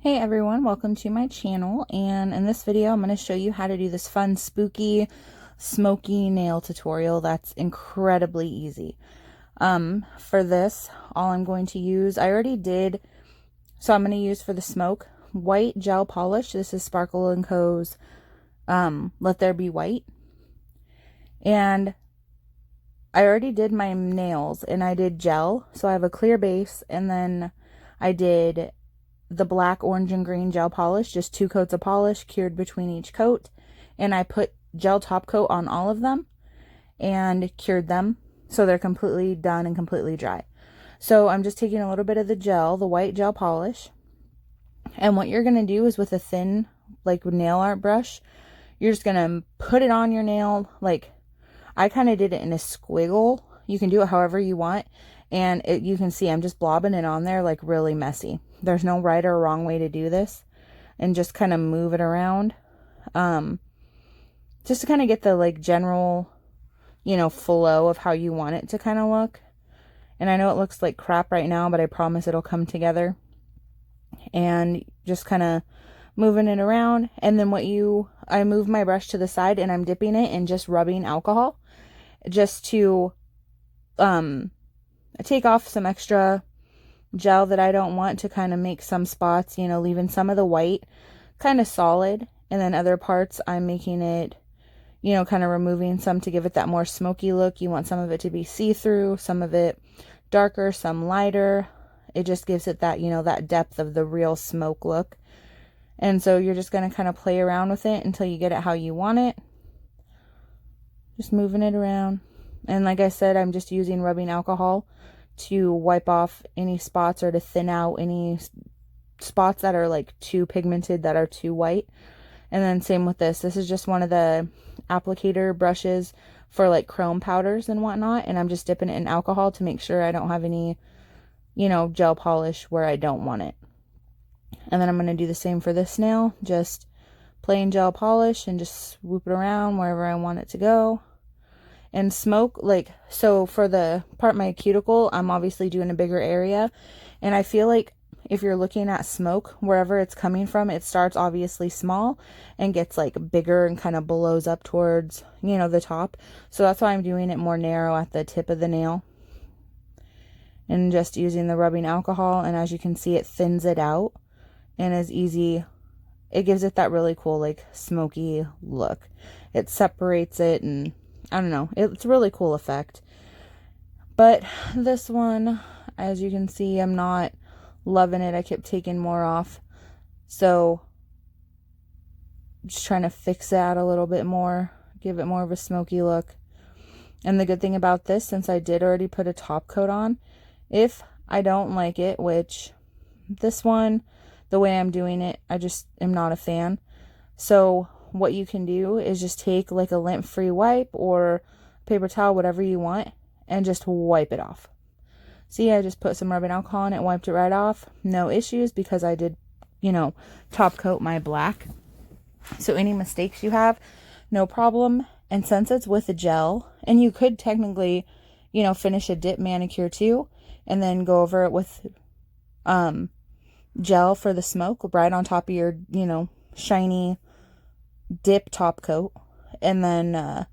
Hey everyone, welcome to my channel, and in this video I'm going to show you how to do this fun spooky smoky nail tutorial that's incredibly easy. For this, all I'm going to use, I already did, so I'm going to use for the smoke, white gel polish. This is Sparkle & Co.'s Let There Be White. And I already did my nails, and I did gel, so I have a clear base, and then I did the black, orange, and green gel polish, just 2 coats of polish cured between each coat, and I put gel top coat on all of them and cured them so they're completely done and completely dry. So I'm just taking a little bit of the gel, the white gel polish, and what you're going to do is with a thin like nail art brush, you're just going to put it on your nail. Like I kind of did it in a squiggle. You can do it however you want, and you can see I'm just blobbing it on there like really messy. There's no right or wrong way to do this, and just kind of move it around, just to kind of get the like general, flow of how you want it to kind of look. And I know it looks like crap right now, but I promise it'll come together. And just kind of moving it around, and then I move my brush to the side and I'm dipping it in just rubbing alcohol, just to take off some extra gel that I don't want, to kind of make some spots, leaving some of the white kind of solid, and then other parts I'm making it, kind of removing some to give it that more smoky look. You want some of it to be see-through, some of it darker, some lighter. It just gives it that, that depth of the real smoke look. And so you're just going to kind of play around with it until you get it how you want it. Just moving it around. And like I said, I'm just using rubbing alcohol to wipe off any spots or to thin out any spots that are like too pigmented, that are too white. And then same with this. This is just one of the applicator brushes for like chrome powders and whatnot. And I'm just dipping it in alcohol to make sure I don't have any, gel polish where I don't want it. And then I'm going to do the same for this nail. Just plain gel polish and just swoop it around wherever I want it to go. And smoke, so for the part my cuticle, I'm obviously doing a bigger area, and I feel like if you're looking at smoke, wherever it's coming from, it starts obviously small and gets like bigger and kind of blows up towards, the top. So that's why I'm doing it more narrow at the tip of the nail, and just using the rubbing alcohol. And as you can see, it thins it out and is easy. It gives it that really cool like smoky look. It separates it, and I don't know, it's a really cool effect. But this one, as you can see, I'm not loving it. I kept taking more off, so just trying to fix that a little bit more, give it more of a smoky look. And the good thing about this, since I did already put a top coat on, if I don't like it, which this one, the way I'm doing it, I just am not a fan. So what you can do is just take like a lint-free wipe or paper towel, whatever you want, and just wipe it off. See, I just put some rubbing alcohol on it, wiped it right off. No issues, because I did, top coat my black. So any mistakes you have, no problem. And since it's with a gel, and you could technically, finish a dip manicure too, and then go over it with gel for the smoke right on top of your, shiny dip top coat. And then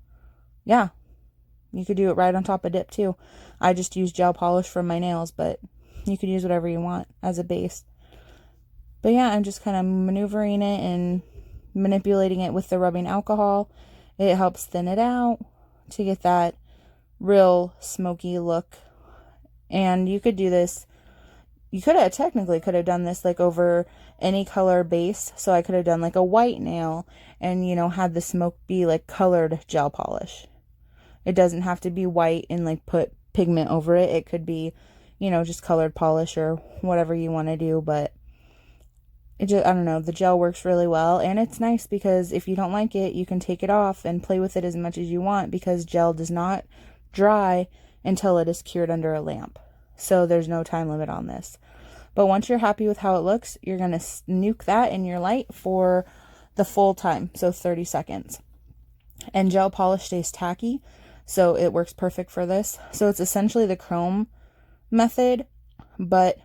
yeah, you could do it right on top of dip too. I just use gel polish for my nails, but you could use whatever you want as a base. But yeah, I'm just kind of maneuvering it and manipulating it with the rubbing alcohol. It helps thin it out to get that real smoky look. And you could do this, you could have technically done this like over any color base. So I could have done like a white nail and, had the smoke be like colored gel polish. It doesn't have to be white and like put pigment over it. It could be, just colored polish or whatever you want to do. But I don't know, the gel works really well. And it's nice because if you don't like it, you can take it off and play with it as much as you want, because gel does not dry until it is cured under a lamp. So there's no time limit on this. But once you're happy with how it looks, you're going to nuke that in your light for the full time. So 30 seconds. And gel polish stays tacky, so it works perfect for this. So it's essentially the chrome method, but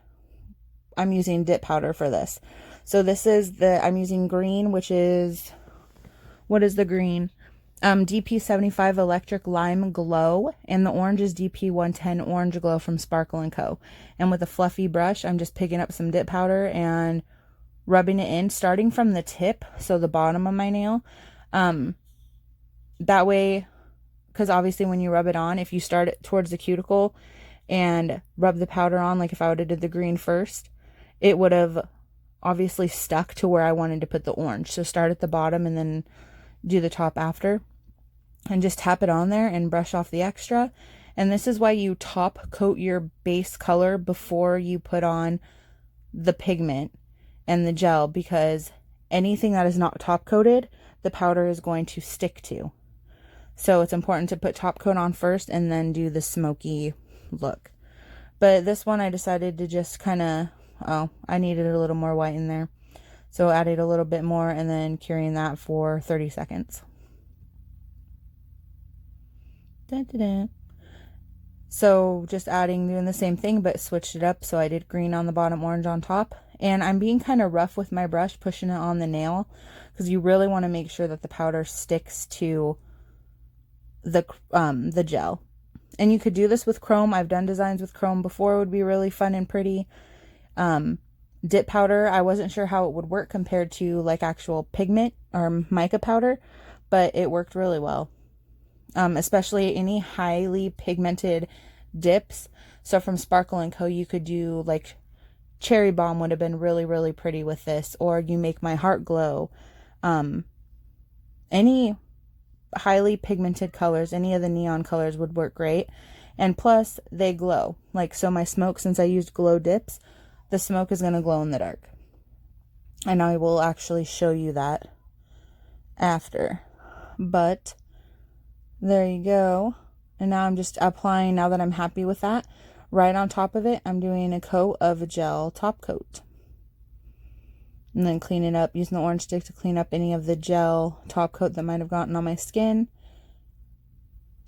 I'm using dip powder for this. So this is I'm using green, which is, what is the green? DP75 Electric Lime Glow, and the orange is DP110 Orange Glow from Sparkle & Co. And with a fluffy brush, I'm just picking up some dip powder and rubbing it in, starting from the tip, so the bottom of my nail. That way, because obviously when you rub it on, if you start it towards the cuticle and rub the powder on, like if I would have did the green first, it would have obviously stuck to where I wanted to put the orange. So start at the bottom and then do the top after. And just tap it on there and brush off the extra. And this is why you top coat your base color before you put on the pigment and the gel, because anything that is not top coated, the powder is going to stick to. So it's important to put top coat on first and then do the smoky look. But this one I decided to just kind of, I needed a little more white in there. So added a little bit more and then curing that for 30 seconds. So just doing the same thing, but switched it up. So I did green on the bottom, orange on top. And I'm being kind of rough with my brush, pushing it on the nail, because you really want to make sure that the powder sticks to the gel. And you could do this with chrome. I've done designs with chrome before. It would be really fun and pretty. Dip powder, I wasn't sure how it would work compared to like actual pigment or mica powder, but it worked really well. Especially any highly pigmented dips. So from Sparkle & Co, you could do like Cherry Bomb would have been really, really pretty with this, or You Make My Heart Glow. Any highly pigmented colors, any of the neon colors would work great. And plus they glow. Like, so my smoke, since I used glow dips, the smoke is going to glow in the dark. And I will actually show you that after. But there you go. And now I'm just applying, now that I'm happy with that, right on top of it, I'm doing a coat of gel top coat. And then clean it up, using the orange stick to clean up any of the gel top coat that might have gotten on my skin.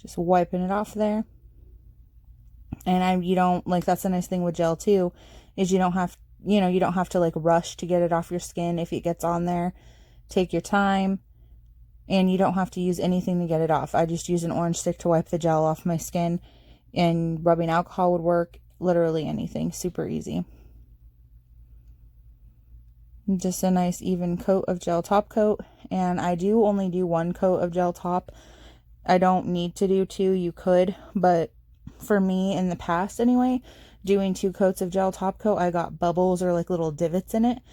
Just wiping it off there. And you don't, like, that's a nice thing with gel too, is you don't have, you don't have to like rush to get it off your skin. If it gets on there, take your time. And you don't have to use anything to get it off. I just use an orange stick to wipe the gel off my skin. And rubbing alcohol would work. Literally anything. Super easy. Just a nice even coat of gel top coat. And I do only do one coat of gel top. I don't need to do two. You could. But for me, in the past anyway, doing 2 coats of gel top coat, I got bubbles or like little divots in it.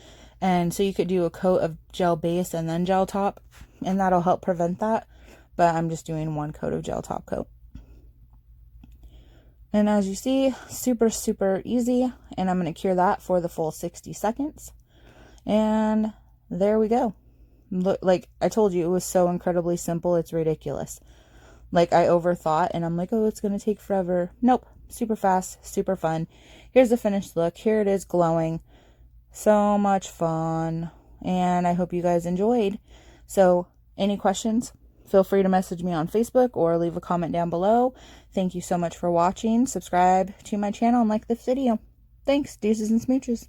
And so you could do a coat of gel base and then gel top, and that'll help prevent that. But I'm just doing 1 coat of gel top coat. And as you see, super, super easy. And I'm going to cure that for the full 60 seconds. And there we go. Look, like I told you, it was so incredibly simple. It's ridiculous. Like, I overthought and I'm like, oh, it's going to take forever. Nope. Super fast, super fun. Here's the finished look. Here it is glowing. So much fun. And I hope you guys enjoyed. So any questions, feel free to message me on Facebook or leave a comment down below. Thank you so much for watching. Subscribe to my channel and like this video. Thanks. Deuces and smooches.